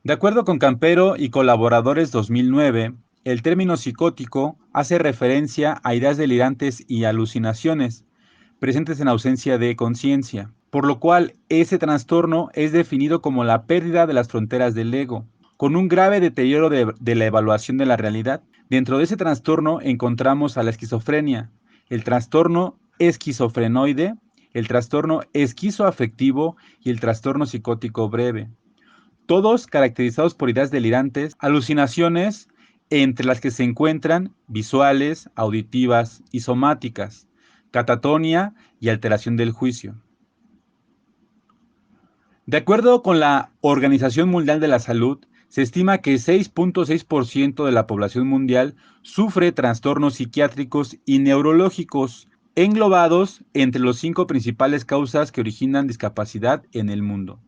De acuerdo con Campero y colaboradores 2009, el término psicótico hace referencia a ideas delirantes y alucinaciones presentes en ausencia de conciencia, por lo cual ese trastorno es definido como la pérdida de las fronteras del ego, con un grave deterioro de la evaluación de la realidad. Dentro de ese trastorno encontramos a la esquizofrenia, el trastorno esquizofrenoide, el trastorno esquizoafectivo y el trastorno psicótico breve, todos caracterizados por ideas delirantes, alucinaciones entre las que se encuentran visuales, auditivas y somáticas, catatonia y alteración del juicio. De acuerdo con la Organización Mundial de la Salud, se estima que 6.6% de la población mundial sufre trastornos psiquiátricos y neurológicos, englobados entre las 5 principales causas que originan discapacidad en el mundo.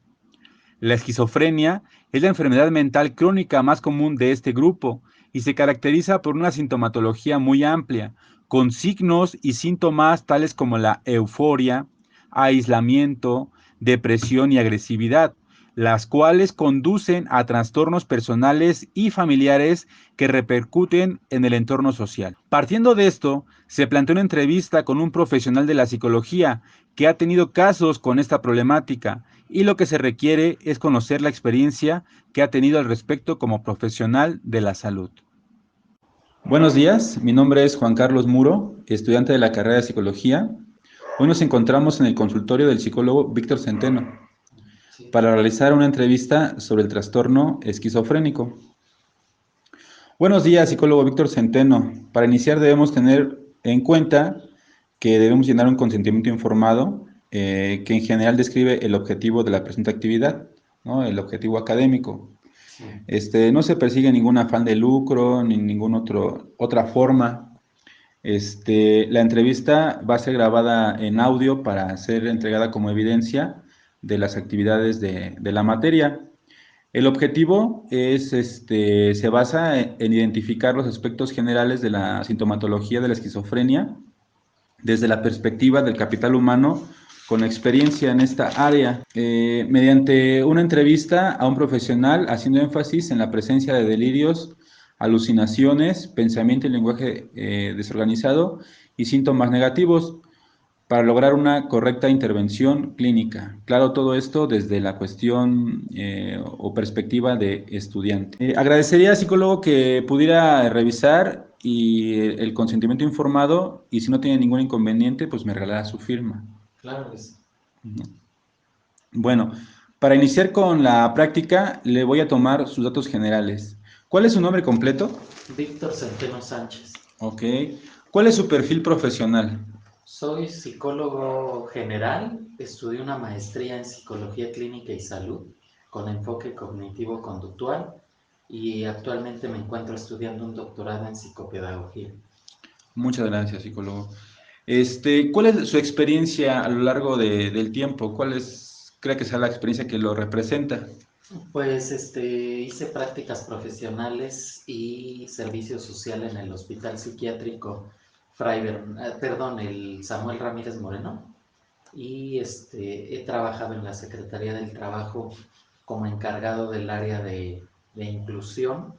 La esquizofrenia es la enfermedad mental crónica más común de este grupo y se caracteriza por una sintomatología muy amplia, con signos y síntomas tales como la euforia, aislamiento, depresión y agresividad, las cuales conducen a trastornos personales y familiares que repercuten en el entorno social. Partiendo de esto, se planteó una entrevista con un profesional de la psicología que ha tenido casos con esta problemática y lo que se requiere es conocer la experiencia que ha tenido al respecto como profesional de la salud. Buenos días, mi nombre es Juan Carlos Muro, estudiante de la carrera de Psicología. Hoy nos encontramos en el consultorio del psicólogo Víctor Centeno para realizar una entrevista sobre el trastorno esquizofrénico. Buenos días, psicólogo Víctor Centeno. Para iniciar debemos tener en cuenta que debemos llenar un consentimiento informado que en general describe el objetivo de la presente actividad, ¿no? El objetivo académico. No se persigue ningún afán de lucro ni ninguna otra forma. La entrevista va a ser grabada en audio para ser entregada como evidencia de las actividades de la materia. El objetivo se basa en identificar los aspectos generales de la sintomatología de la esquizofrenia desde la perspectiva del capital humano con experiencia en esta área, mediante una entrevista a un profesional haciendo énfasis en la presencia de delirios, alucinaciones, pensamiento y lenguaje desorganizado y síntomas negativos para lograr una correcta intervención clínica. Claro, todo esto desde la cuestión o perspectiva de estudiante. Agradecería, psicólogo, que pudiera revisar y el consentimiento informado y si no tiene ningún inconveniente, pues me regalara su firma. Claro que sí. Bueno, para iniciar con la práctica, le voy a tomar sus datos generales. ¿Cuál es su nombre completo? Víctor Centeno Sánchez. Ok. ¿Cuál es su perfil profesional? Soy psicólogo general, estudié una maestría en psicología clínica y salud con enfoque cognitivo-conductual y actualmente me encuentro estudiando un doctorado en psicopedagogía. Muchas gracias, psicólogo. ¿Cuál es su experiencia a lo largo del tiempo? ¿Cree que sea la experiencia que lo representa? Pues hice prácticas profesionales y servicio social en el Hospital Psiquiátrico el Samuel Ramírez Moreno, y he trabajado en la Secretaría del Trabajo como encargado del área de inclusión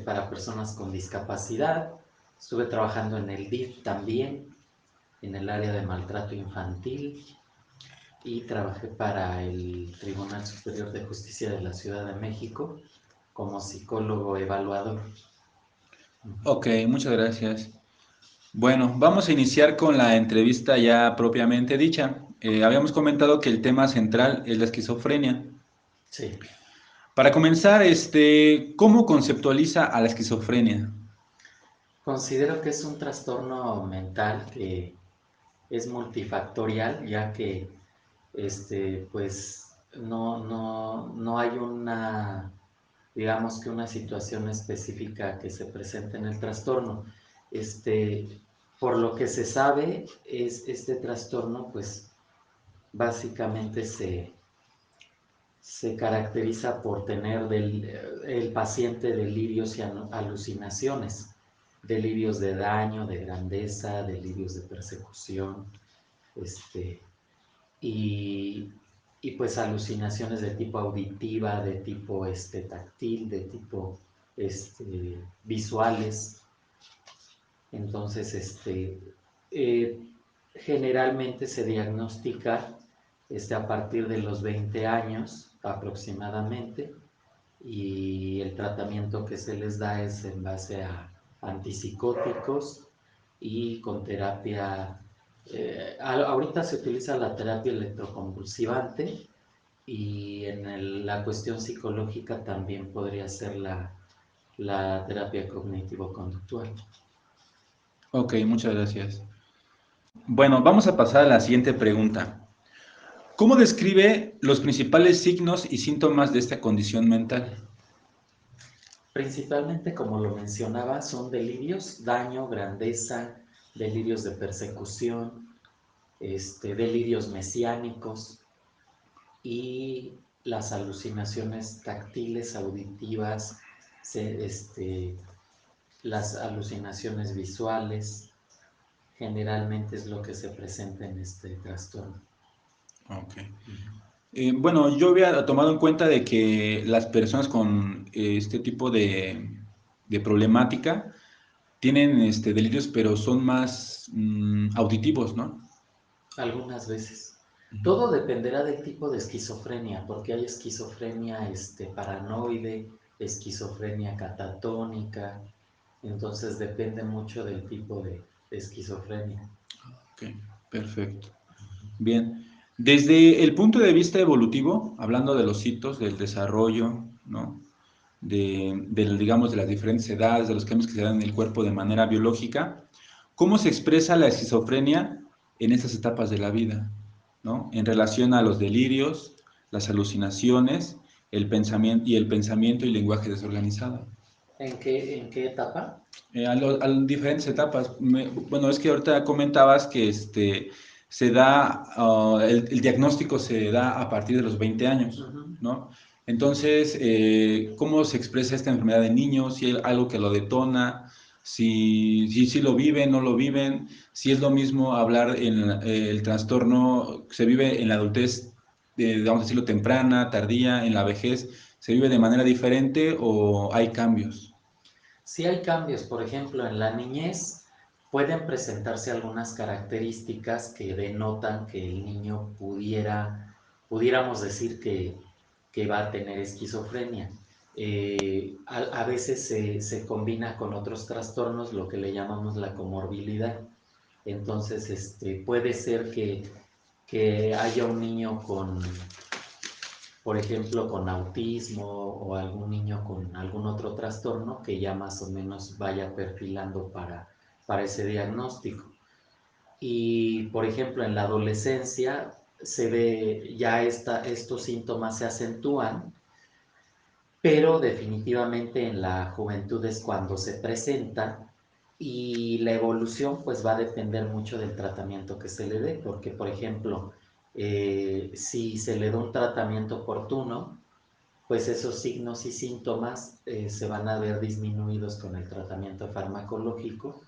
para personas con discapacidad. Estuve trabajando en el DIF también, en el área de maltrato infantil, y trabajé para el Tribunal Superior de Justicia de la Ciudad de México como psicólogo evaluador. Ok, muchas gracias. Bueno, vamos a iniciar con la entrevista ya propiamente dicha. Habíamos comentado que el tema central es la esquizofrenia. Sí. Para comenzar, ¿cómo conceptualiza a la esquizofrenia? Considero que es un trastorno mental que es multifactorial, ya que pues no hay una, digamos que una situación específica que se presente en el trastorno. Por lo que se sabe, este trastorno pues básicamente se caracteriza por tener el paciente delirios y alucinaciones, delirios de daño, de grandeza, delirios de persecución, este, y, y pues alucinaciones de tipo auditiva, de tipo táctil, de tipo visuales. Entonces, eh, generalmente se diagnostica a partir de los 20 años aproximadamente, y el tratamiento que se les da es en base a antipsicóticos y con terapia. Ahorita se utiliza la terapia electroconvulsivante, y en la cuestión psicológica también podría ser la terapia cognitivo-conductual. Ok, muchas gracias. Bueno, vamos a pasar a la siguiente pregunta. ¿Cómo describe los principales signos y síntomas de esta condición mental? Principalmente, como lo mencionaba, son delirios, daño, grandeza, delirios de persecución, delirios mesiánicos y las alucinaciones táctiles, auditivas, las alucinaciones visuales, generalmente es lo que se presenta en este trastorno. Ok. Bueno, yo había tomado en cuenta de que las personas con este tipo de problemática tienen delirios, pero son más auditivos, ¿no? Algunas veces. Todo dependerá del tipo de esquizofrenia, porque hay esquizofrenia paranoide, esquizofrenia catatónica, entonces depende mucho del tipo de esquizofrenia. Ok, perfecto. Bien. Desde el punto de vista evolutivo, hablando de los hitos, del desarrollo, ¿no? Digamos, de las diferentes edades, de los cambios que se dan en el cuerpo de manera biológica, ¿cómo se expresa la esquizofrenia en estas etapas de la vida, ¿no? En relación a los delirios, las alucinaciones, el pensamiento y lenguaje desorganizado. ¿En qué etapa? A diferentes etapas. Bueno, es que ahorita comentabas que se da, el diagnóstico se da a partir de los 20 años, Ujú. ¿no? Entonces, ¿cómo se expresa esta enfermedad de niños? Si hay algo que lo detona, si lo viven, no lo viven, si es lo mismo hablar en el trastorno, se vive en la adultez, vamos a decirlo, temprana, tardía, en la vejez, ¿se vive de manera diferente o hay cambios? Si hay cambios, por ejemplo, en la niñez pueden presentarse algunas características que denotan que el niño pudiéramos decir que va a tener esquizofrenia. A veces se combina con otros trastornos, lo que le llamamos la comorbilidad. Entonces, puede ser que haya un niño por ejemplo, con autismo, o algún niño con algún otro trastorno que ya más o menos vaya perfilando para ese diagnóstico. Y, por ejemplo, en la adolescencia se ve ya estos síntomas se acentúan, pero definitivamente en la juventud es cuando se presenta, y la evolución pues va a depender mucho del tratamiento que se le dé, porque, por ejemplo, si se le da un tratamiento oportuno, pues esos signos y síntomas se van a ver disminuidos con el tratamiento farmacológico,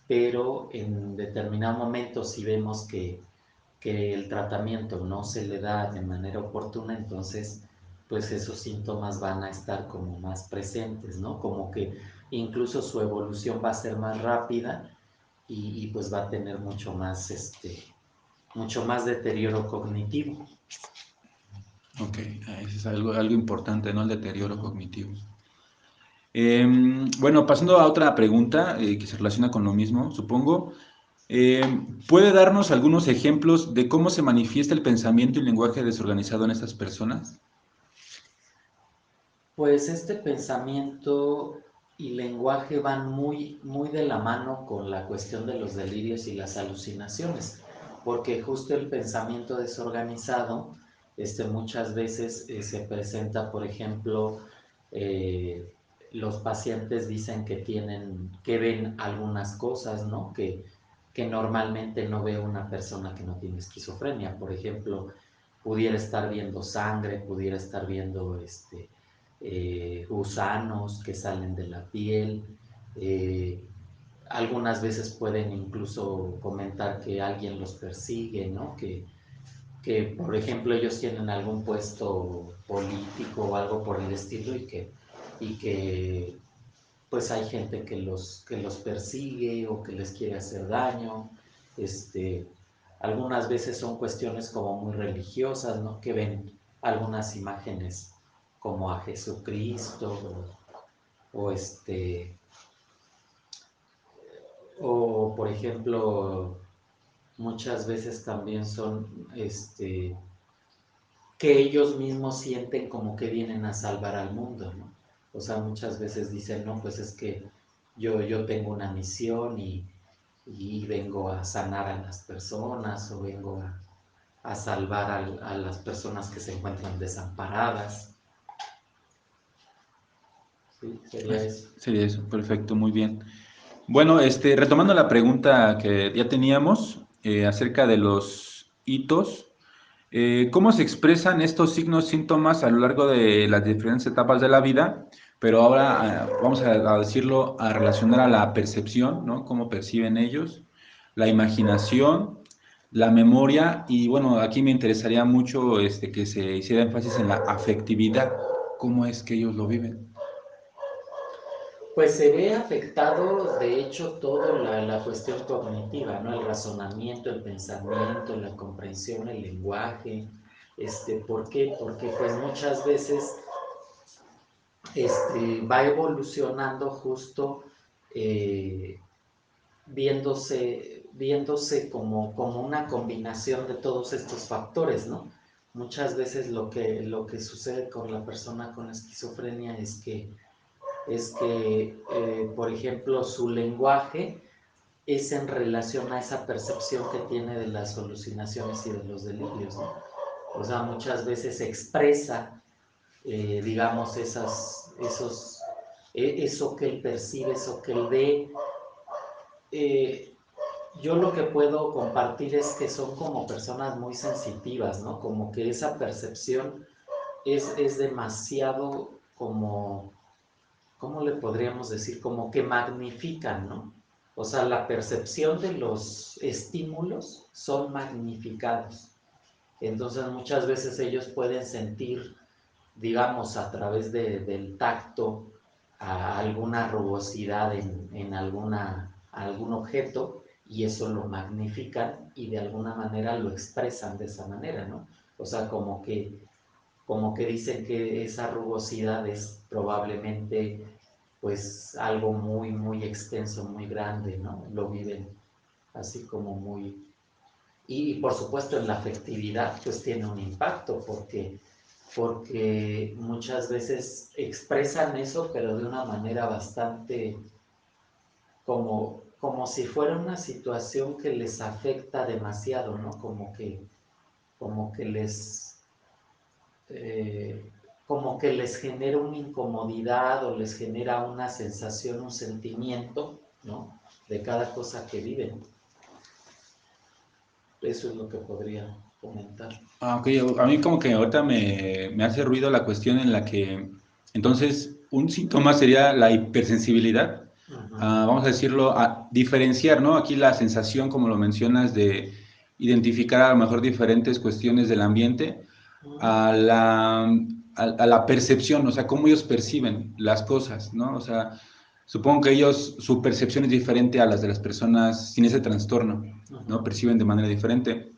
pero en determinado momento, si vemos que el tratamiento no se le da de manera oportuna, entonces pues esos síntomas van a estar como más presentes, ¿no? Como que incluso su evolución va a ser más rápida, y pues va a tener mucho más deterioro cognitivo. Ok, eso es algo importante, ¿no? El deterioro Ujú. cognitivo. Bueno, pasando a otra pregunta que se relaciona con lo mismo, supongo. ¿Puede darnos algunos ejemplos de cómo se manifiesta el pensamiento y lenguaje desorganizado en estas personas? Pues este pensamiento y lenguaje van muy, muy de la mano con la cuestión de los delirios y las alucinaciones, porque justo el pensamiento desorganizado muchas veces se presenta, por ejemplo, eh, los pacientes dicen que ven algunas cosas, ¿no? Que normalmente no ve una persona que no tiene esquizofrenia. Por ejemplo, pudiera estar viendo sangre, pudiera estar viendo gusanos que salen de la piel. eh, Algunas veces pueden incluso comentar que alguien los persigue, ¿no? que, por ejemplo, ellos tienen algún puesto político o algo por el estilo y que pues hay gente que los persigue o que les quiere hacer daño. Este, algunas veces son cuestiones como muy religiosas, ¿no? Que ven algunas imágenes como a Jesucristo o por ejemplo, muchas veces también son que ellos mismos sienten como que vienen a salvar al mundo, ¿no? O sea, muchas veces dicen, no, pues es que yo tengo una misión y vengo a sanar a las personas o vengo a salvar a las personas que se encuentran desamparadas. Sí, sería eso. Sería eso, perfecto, muy bien. Bueno, retomando la pregunta que ya teníamos acerca de los hitos, ¿cómo se expresan estos signos, síntomas a lo largo de las diferentes etapas de la vida? Pero ahora vamos a decirlo, a relacionar a la percepción, ¿no? Cómo perciben ellos, la imaginación, la memoria y bueno, aquí me interesaría mucho que se hiciera énfasis en la afectividad, cómo es que ellos lo viven. Pues se ve afectado, de hecho, toda la cuestión cognitiva, ¿no? El razonamiento, el pensamiento, la comprensión, el lenguaje. ¿Por qué? Porque pues muchas veces va evolucionando justo eh, viéndose como una combinación de todos estos factores, ¿no? Muchas veces lo que sucede con la persona con esquizofrenia es que, por ejemplo, su lenguaje es en relación a esa percepción que tiene de las alucinaciones y de los delirios, ¿no? O sea, muchas veces expresa, digamos, eso que él percibe, eso que él ve. Eh, yo lo que puedo compartir es que son como personas muy sensitivas, ¿no? Como que esa percepción es demasiado como ¿cómo le podríamos decir? Como que magnifican, ¿no? O sea, la percepción de los estímulos son magnificados. Entonces muchas veces ellos pueden sentir, digamos, a través del tacto, alguna rugosidad en algún objeto y eso lo magnifican y de alguna manera lo expresan de esa manera, ¿no? O sea, como que dicen que esa rugosidad es probablemente pues algo muy, muy extenso, muy grande, ¿no? Lo viven así como muy... Y por supuesto en la afectividad pues tiene un impacto porque muchas veces expresan eso pero de una manera bastante como si fuera una situación que les afecta demasiado, ¿no? Como que les eh, como que les genera una incomodidad o les genera una sensación, un sentimiento, ¿no? De cada cosa que viven. Eso es lo que podría comentar. Ah, ok, a mí como que ahorita me hace ruido la cuestión en la que, entonces, un síntoma sería la hipersensibilidad. Ujú. Ah, vamos a decirlo, a diferenciar, ¿no? Aquí la sensación, como lo mencionas, de identificar a lo mejor diferentes cuestiones del ambiente, Ujú. a la percepción, o sea, cómo ellos perciben las cosas, ¿no? O sea, supongo que ellos, su percepción es diferente a las de las personas sin ese trastorno, ¿no? Ujú. Perciben de manera diferente.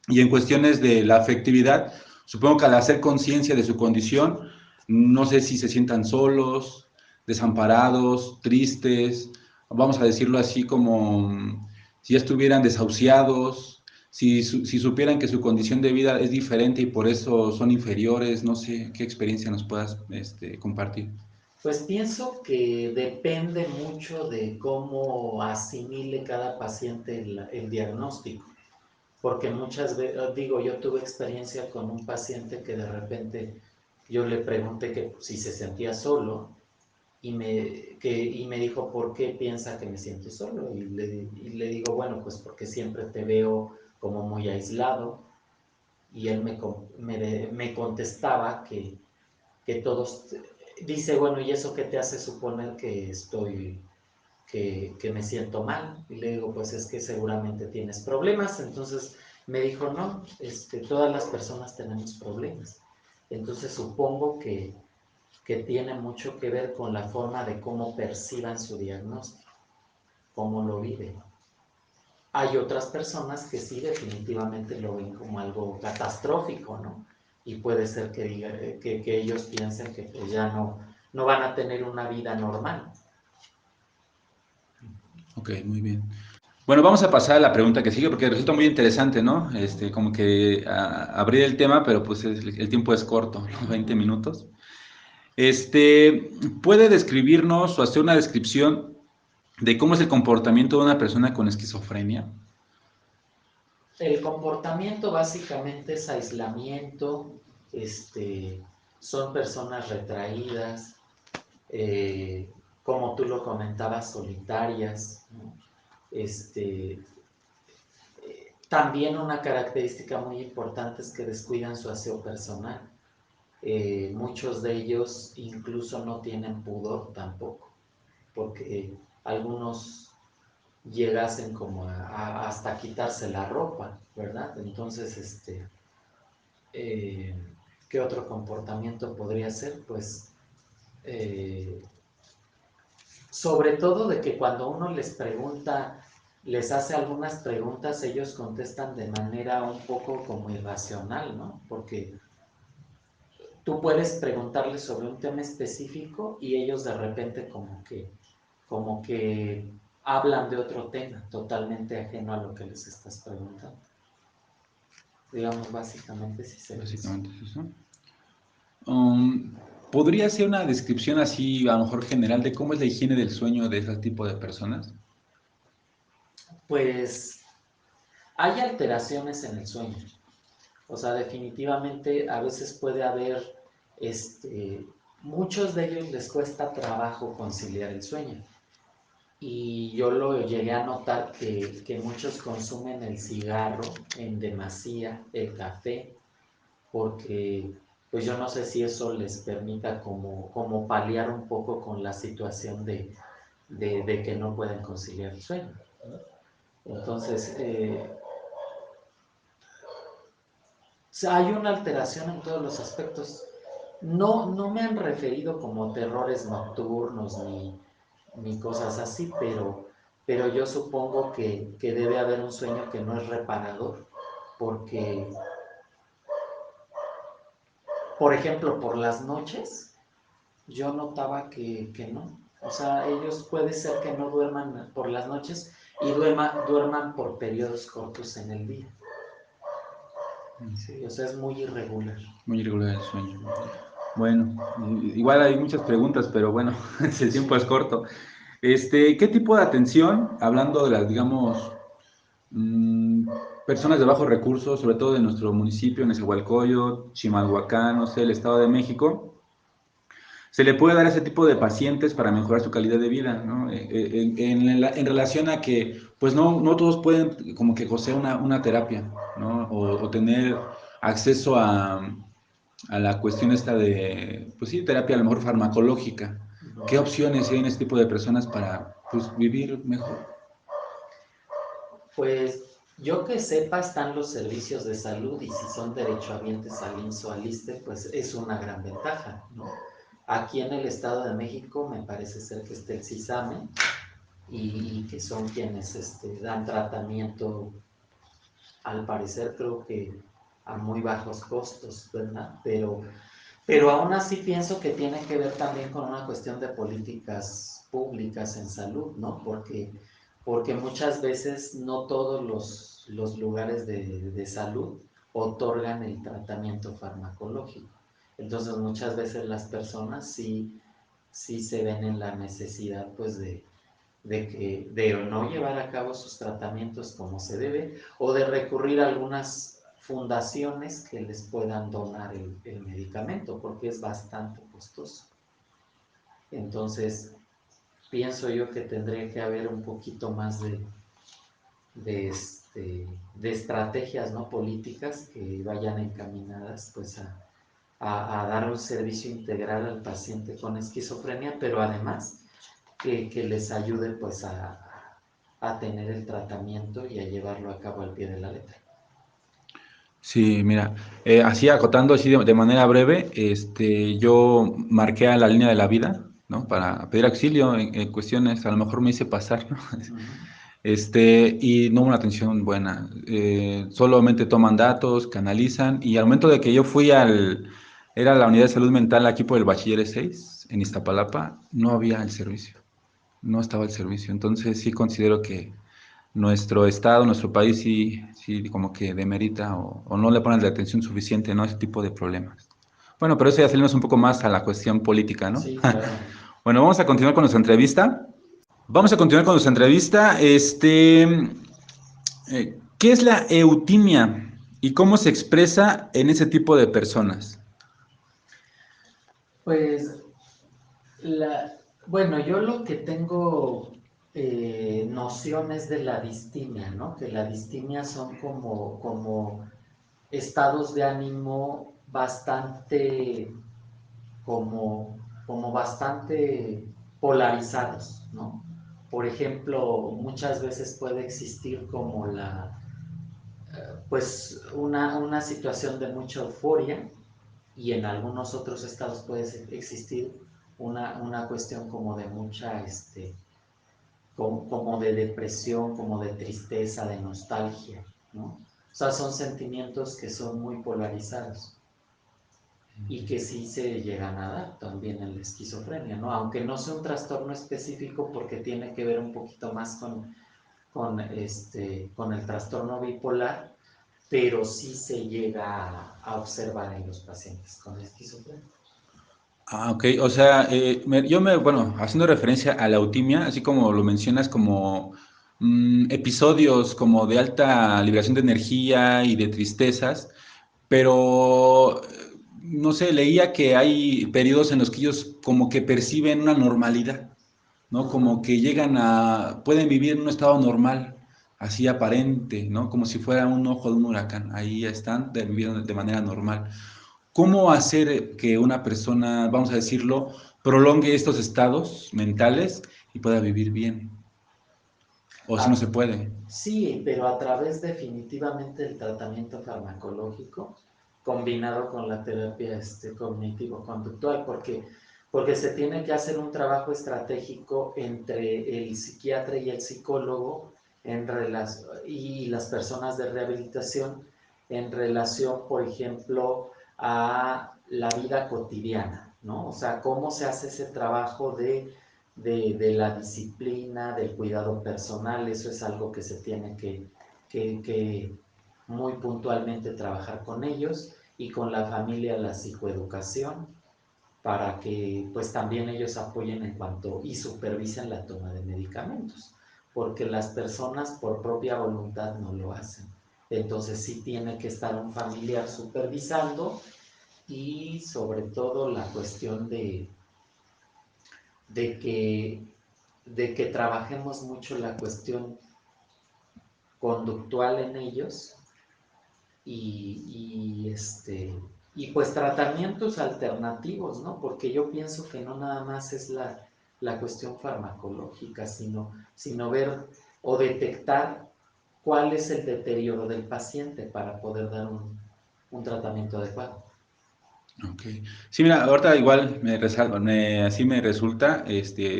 Y en cuestiones de la afectividad, supongo que al hacer conciencia de su condición, no sé si se sientan solos, desamparados, tristes, vamos a decirlo así como si ya estuvieran desahuciados, si supieran que su condición de vida es diferente y por eso son inferiores, no sé qué experiencia nos puedas compartir. Pues pienso que depende mucho de cómo asimile cada paciente el diagnóstico, porque muchas veces, digo, yo tuve experiencia con un paciente que de repente yo le pregunté que si se sentía solo y me dijo, ¿por qué piensa que me siento solo? Y le digo, bueno, pues porque siempre te veo como muy aislado. Y él me contestaba que todos, dice, bueno, ¿y eso qué te hace suponer que me siento mal? Y le digo, pues es que seguramente tienes problemas. Entonces me dijo, no, todas las personas tenemos problemas. Entonces supongo que tiene mucho que ver con la forma de cómo perciban su diagnóstico, cómo lo viven. Hay otras personas que sí definitivamente lo ven como algo catastrófico, ¿no? Y puede ser que, que ellos piensen que pues ya no van a tener una vida normal. Ok, muy bien. Bueno, vamos a pasar a la pregunta que sigue porque resulta muy interesante, ¿no? Como que abrir el tema, pero pues el tiempo es corto, ¿no? 20 minutos. ¿Puede describirnos o hacer una descripción de cómo es el comportamiento de una persona con esquizofrenia? El comportamiento básicamente es aislamiento, son personas retraídas, como tú lo comentabas, solitarias, ¿no? Este, También una característica muy importante es que descuidan su aseo personal. Muchos de ellos incluso no tienen pudor tampoco, porque algunos llegasen como hasta quitarse la ropa, ¿verdad? Entonces, eh, ¿qué otro comportamiento podría ser? Pues, eh, sobre todo de que cuando uno les pregunta, les hace algunas preguntas, ellos contestan de manera un poco como irracional, ¿no? Porque tú puedes preguntarles sobre un tema específico y ellos de repente como que hablan de otro tema totalmente ajeno a lo que les estás preguntando. Digamos, básicamente sí sería eso. Básicamente es eso. Um, ¿Podría ser una descripción así, a lo mejor general, de cómo es la higiene del sueño de ese tipo de personas? Pues hay alteraciones en el sueño. O sea, definitivamente a veces puede haber, muchos de ellos les cuesta trabajo conciliar el sueño. Y yo lo llegué a notar que muchos consumen el cigarro en demasía, el café, porque pues yo no sé si eso les permita como paliar un poco con la situación de que no pueden conciliar el sueño, ¿no? Entonces, hay una alteración en todos los aspectos. No me han referido como terrores nocturnos ni cosas así, pero yo supongo que debe haber un sueño que no es reparador, porque, por ejemplo, por las noches, yo notaba que no. O sea, ellos puede ser que no duerman por las noches y duerman por periodos cortos en el día. Sí, o sea, es muy irregular. Muy irregular el sueño. Bueno, igual hay muchas preguntas, pero bueno, el tiempo es corto. ¿Qué tipo de atención, hablando de las, digamos, mm, personas de bajos recursos, sobre todo de nuestro municipio, Nezahualcóyotl, Chimalhuacán, no sé, el Estado de México, se le puede dar a ese tipo de pacientes para mejorar su calidad de vida, ¿no? En relación a que, pues no todos pueden como que gocear una terapia, ¿no? O tener acceso a la cuestión esta de, pues sí, terapia a lo mejor farmacológica. ¿Qué opciones hay en este tipo de personas para, pues, vivir mejor? Pues yo que sepa están los servicios de salud y si son derechohabientes al IMSS o al ISSSTE, pues es una gran ventaja, ¿no? Aquí en el Estado de México me parece ser que está el CISAME y que son quienes dan tratamiento, al parecer creo que a muy bajos costos, ¿verdad? Pero aún así pienso que tiene que ver también con una cuestión de políticas públicas en salud, ¿no? Porque muchas veces no todos los lugares de salud otorgan el tratamiento farmacológico. Entonces muchas veces las personas sí se ven en la necesidad pues de no llevar a cabo sus tratamientos como se debe o de recurrir a algunas fundaciones que les puedan donar el medicamento porque es bastante costoso. Entonces, pienso yo que tendría que haber un poquito más de, de estrategias, ¿no? Políticas que vayan encaminadas pues a dar un servicio integral al paciente con esquizofrenia, pero además que les ayude pues a tener el tratamiento y a llevarlo a cabo al pie de la letra. Sí, mira, así acotando así de manera breve, yo marqué a la línea de la vida, ¿no? Para pedir auxilio en cuestiones, a lo mejor me hice pasar, ¿no? Ujú. Y no hubo una atención buena. Solamente toman datos, canalizan, y al momento de que yo fui era la unidad de salud mental aquí por el Bachilleres 6 en Iztapalapa, no había el servicio, no estaba el servicio. Entonces sí considero que nuestro estado, nuestro país sí como que demerita o no le ponen la atención suficiente, ¿no? A ese tipo de problemas. Bueno, pero eso ya salimos un poco más a la cuestión política, ¿no? Sí, claro. Bueno, vamos a continuar con nuestra entrevista. Vamos a continuar con nuestra entrevista. ¿Qué es la eutimia y cómo se expresa en ese tipo de personas? Pues, bueno, yo lo que tengo nociones de la distimia, ¿no? Que la distimia son como estados de ánimo bastante, como bastante polarizados, ¿no? Por ejemplo, muchas veces puede existir como pues una situación de mucha euforia y en algunos otros estados puede existir una cuestión como de mucha, como de depresión, como de tristeza, de nostalgia, ¿no? O sea, son sentimientos que son muy polarizados y que sí se llegan a dar también en la esquizofrenia, ¿no? Aunque no sea un trastorno específico porque tiene que ver un poquito más con el trastorno bipolar, pero sí se llega a observar en los pacientes con esquizofrenia. Ah, ok. O sea, bueno, haciendo referencia a la eutimia, así como lo mencionas, como episodios como de alta liberación de energía y de tristezas, pero no sé, leía que hay periodos en los que ellos como que perciben una normalidad, ¿no? Como Ujú. que pueden vivir en un estado normal, así aparente, ¿no? Como si fuera un ojo de un huracán. Ahí están viviendo de manera normal. ¿Cómo hacer que una persona, vamos a decirlo, prolongue estos estados mentales y pueda vivir bien? O si no se Ah, puede. sí, pero a través definitivamente del tratamiento farmacológico combinado con la terapia cognitivo-conductual, porque se tiene que hacer un trabajo estratégico entre el psiquiatra y el psicólogo y las personas de rehabilitación en relación, por ejemplo, a la vida cotidiana, ¿no? O sea, cómo se hace ese trabajo de la disciplina, del cuidado personal, eso es algo que se tiene que muy puntualmente trabajar con ellos y con la familia la psicoeducación para que pues también ellos apoyen en cuanto y supervisen la toma de medicamentos, porque las personas por propia voluntad no lo hacen. Entonces sí tiene que estar un familiar supervisando y sobre todo la cuestión de que, de que trabajemos mucho la cuestión conductual en ellos y pues tratamientos alternativos, ¿no? Porque yo pienso que no nada más es la cuestión farmacológica, sino ver o detectar cuál es el deterioro del paciente para poder dar un tratamiento adecuado. Ok. Sí, mira, ahorita igual así me resulta,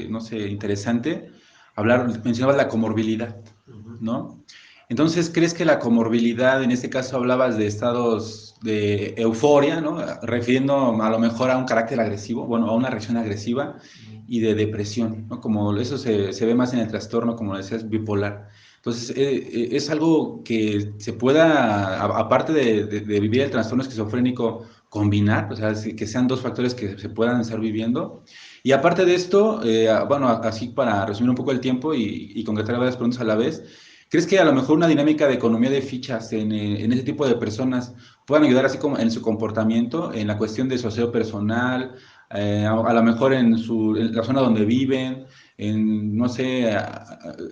no sé, interesante mencionabas la comorbilidad, Ujú. ¿no? Entonces, ¿crees que la comorbilidad, en este caso hablabas de estados de euforia, ¿no? Refiriendo a lo mejor a un carácter agresivo, bueno, a una reacción agresiva y de depresión, ¿no? Como eso se ve más en el trastorno, como decías, bipolar. Entonces, es algo que se pueda, aparte de vivir el trastorno esquizofrénico, combinar, o sea, que sean dos factores que se puedan estar viviendo. Y aparte de esto, bueno, así para resumir un poco el tiempo y concretar varias preguntas a la vez, ¿crees que a lo mejor una dinámica de economía de fichas en ese tipo de personas puedan ayudar así como en su comportamiento, en la cuestión de socieo personal, a lo mejor en la zona donde viven, no sé,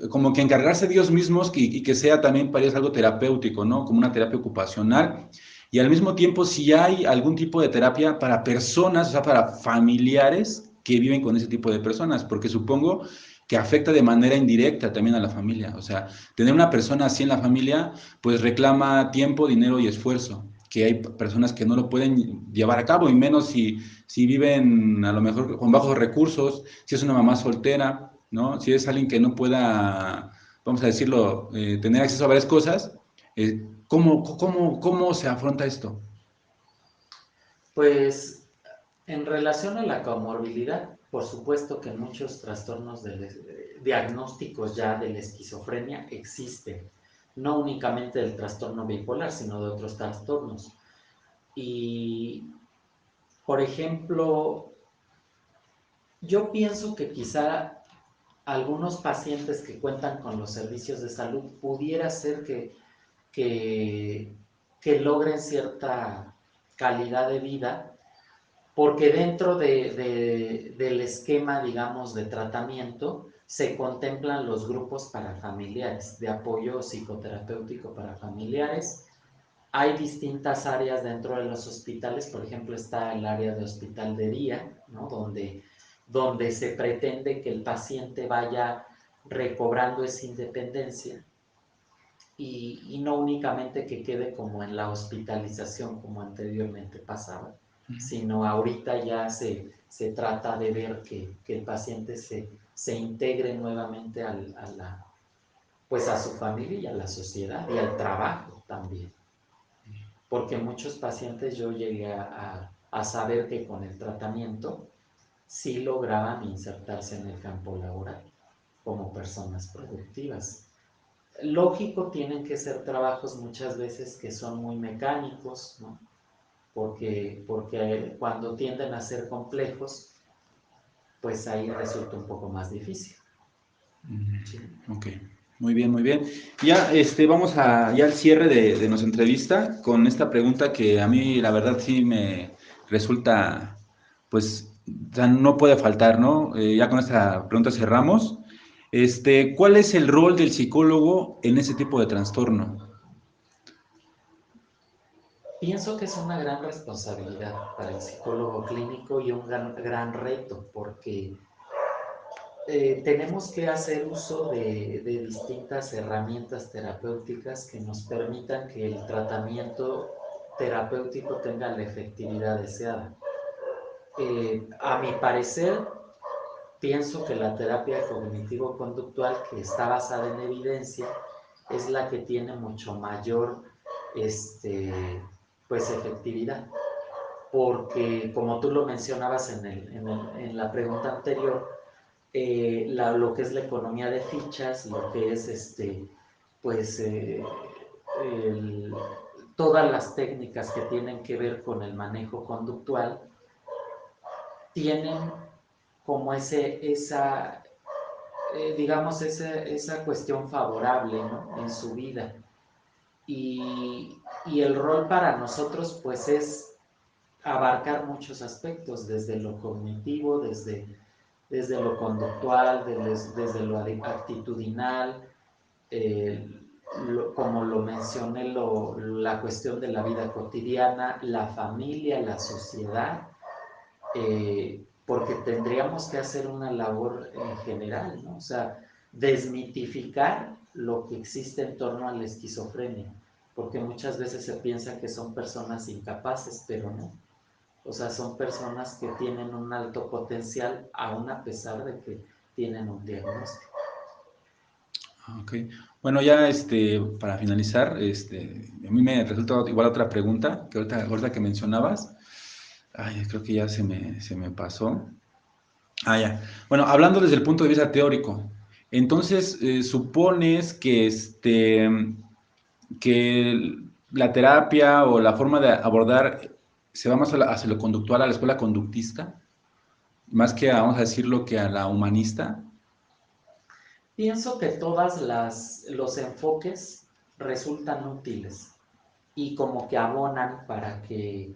como que encargarse de ellos mismos y que sea también para ellos algo terapéutico, ¿no? Como una terapia ocupacional y al mismo tiempo, si hay algún tipo de terapia para personas, o sea, para familiares que viven con ese tipo de personas, porque supongo que afecta de manera indirecta también a la familia. O sea, tener una persona así en la familia, pues reclama tiempo, dinero y esfuerzo, que hay personas que no lo pueden llevar a cabo, y menos si viven a lo mejor con bajos recursos, si es una mamá soltera, ¿no? Si es alguien que no pueda, vamos a decirlo, tener acceso a varias cosas, ¿cómo se afronta esto? Pues en relación a la comorbilidad, por supuesto que muchos trastornos diagnósticos ya de la esquizofrenia existen, no únicamente del trastorno bipolar, sino de otros trastornos. Y, por ejemplo, yo pienso que quizá algunos pacientes que cuentan con los servicios de salud pudiera ser que, que logren cierta calidad de vida, porque dentro del esquema, digamos, de tratamiento, se contemplan los grupos para familiares, de apoyo psicoterapéutico para familiares. Hay distintas áreas dentro de los hospitales, por ejemplo, está el área de hospital de día, ¿no? Donde se pretende que el paciente vaya recobrando esa independencia y no únicamente que quede como en la hospitalización como anteriormente pasaba, sino ahorita ya se trata de ver que el paciente se integre nuevamente pues a su familia y a la sociedad y al trabajo también. Porque muchos pacientes yo llegué a saber que con el tratamiento sí lograban insertarse en el campo laboral como personas productivas. Lógico, tienen que ser trabajos muchas veces que son muy mecánicos, ¿no? Porque cuando tienden a ser complejos, pues ahí resulta un poco más difícil. ¿Sí? Ok, muy bien, muy bien. Ya, vamos ya al cierre de nuestra entrevista con esta pregunta que a mí la verdad sí me resulta, pues, o sea, no puede faltar, ¿no? Ya con esta pregunta cerramos. ¿Cuál es el rol del psicólogo en ese tipo de trastorno? Pienso que es una gran responsabilidad para el psicólogo clínico y un gran reto, porque tenemos que hacer uso de distintas herramientas terapéuticas que nos permitan que el tratamiento terapéutico tenga la efectividad deseada. A mi parecer, pienso que la terapia cognitivo-conductual, que está basada en evidencia, es la que tiene mucho mayor pues, efectividad. Porque, como tú lo mencionabas en la pregunta anterior, lo que es la economía de fichas, lo que es pues el, todas las técnicas que tienen que ver con el manejo conductual, tienen como digamos, esa cuestión favorable, ¿no? En su vida. Y el rol para nosotros, pues, es abarcar muchos aspectos, desde lo cognitivo, desde lo conductual, desde lo actitudinal, eh, como lo mencioné, la cuestión de la vida cotidiana, la familia, la sociedad, porque tendríamos que hacer una labor en general, ¿no? O sea, desmitificar lo que existe en torno a la esquizofrenia, porque muchas veces se piensa que son personas incapaces, pero no. O sea, son personas que tienen un alto potencial, aún a pesar de que tienen un diagnóstico. Ok. Bueno, ya para finalizar, a mí me resulta igual otra pregunta que ahorita que mencionabas. Ay, creo que ya se me pasó. Ah, ya. Bueno, hablando desde el punto de vista teórico, entonces supones que la terapia o la forma de abordar se va más hacia lo conductual, a la escuela conductista, más que, vamos a decirlo, que a la humanista. Pienso que todos los enfoques resultan útiles y como que abonan para que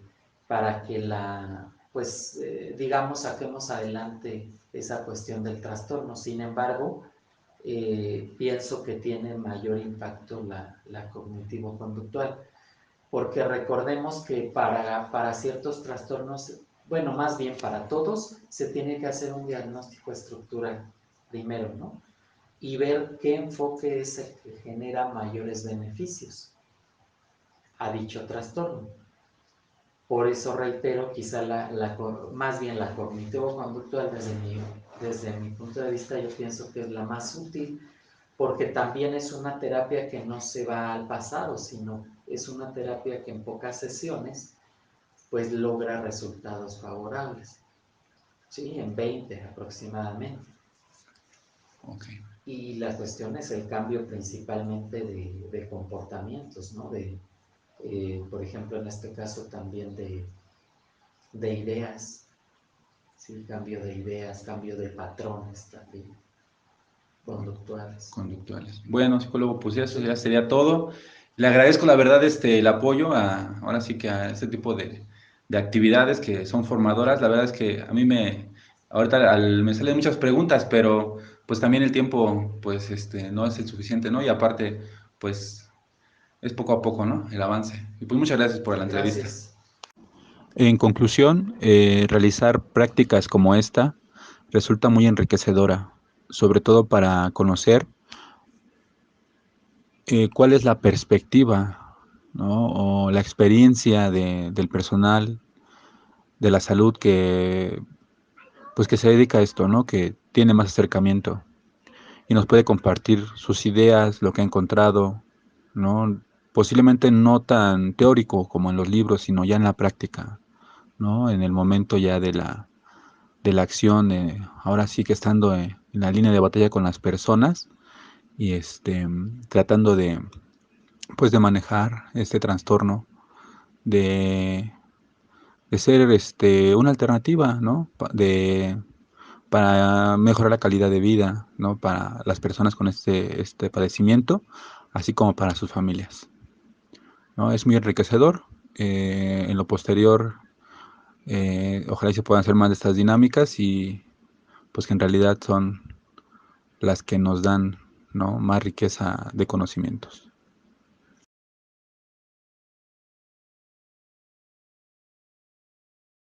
pues, digamos, saquemos adelante esa cuestión del trastorno. Sin embargo, pienso que tiene mayor impacto la cognitivo-conductual, porque recordemos que para ciertos trastornos, bueno, más bien para todos, se tiene que hacer un diagnóstico estructural. primero, ¿no? Y ver qué enfoque es el que genera mayores beneficios a dicho trastorno. Por eso reitero, quizá más bien la cognitivo-conductual desde mi punto de vista yo pienso que es la más útil, porque también es una terapia que no se va al pasado, sino es una terapia que en pocas sesiones pues logra resultados favorables, ¿sí? En 20 aproximadamente. Okay. Y la cuestión es el cambio principalmente de comportamientos, ¿no? Por ejemplo, en este caso también de ideas, ¿sí? Cambio de ideas, cambio de patrones también, conductuales. Conductuales. Bueno, psicólogo, pues eso ya sería todo. Le agradezco la verdad el apoyo ahora sí que a este tipo de actividades que son formadoras. La verdad es que a mí ahorita me salen muchas preguntas, pero pues también el tiempo pues no es el suficiente, ¿no? Y aparte, pues es poco a poco, ¿no? El avance. Y pues muchas gracias por la entrevista. Gracias. En conclusión, realizar prácticas como esta resulta muy enriquecedora, sobre todo para conocer cuál es la perspectiva, ¿no? O la experiencia del personal de la salud pues que se dedica a esto, ¿no? Que tiene más acercamiento y nos puede compartir sus ideas, lo que ha encontrado, ¿no? Posiblemente no tan teórico como en los libros, sino ya en la práctica, ¿no? En el momento ya de la acción, ahora sí que estando en la línea de batalla con las personas y tratando pues de manejar este trastorno, de, de ser una alternativa, ¿no? Para mejorar la calidad de vida, ¿no? Para las personas con este padecimiento, así como para sus familias, ¿no? Es muy enriquecedor. En lo posterior, ojalá y se puedan hacer más de estas dinámicas y pues que en realidad son las que nos dan, ¿no? Más riqueza de conocimientos.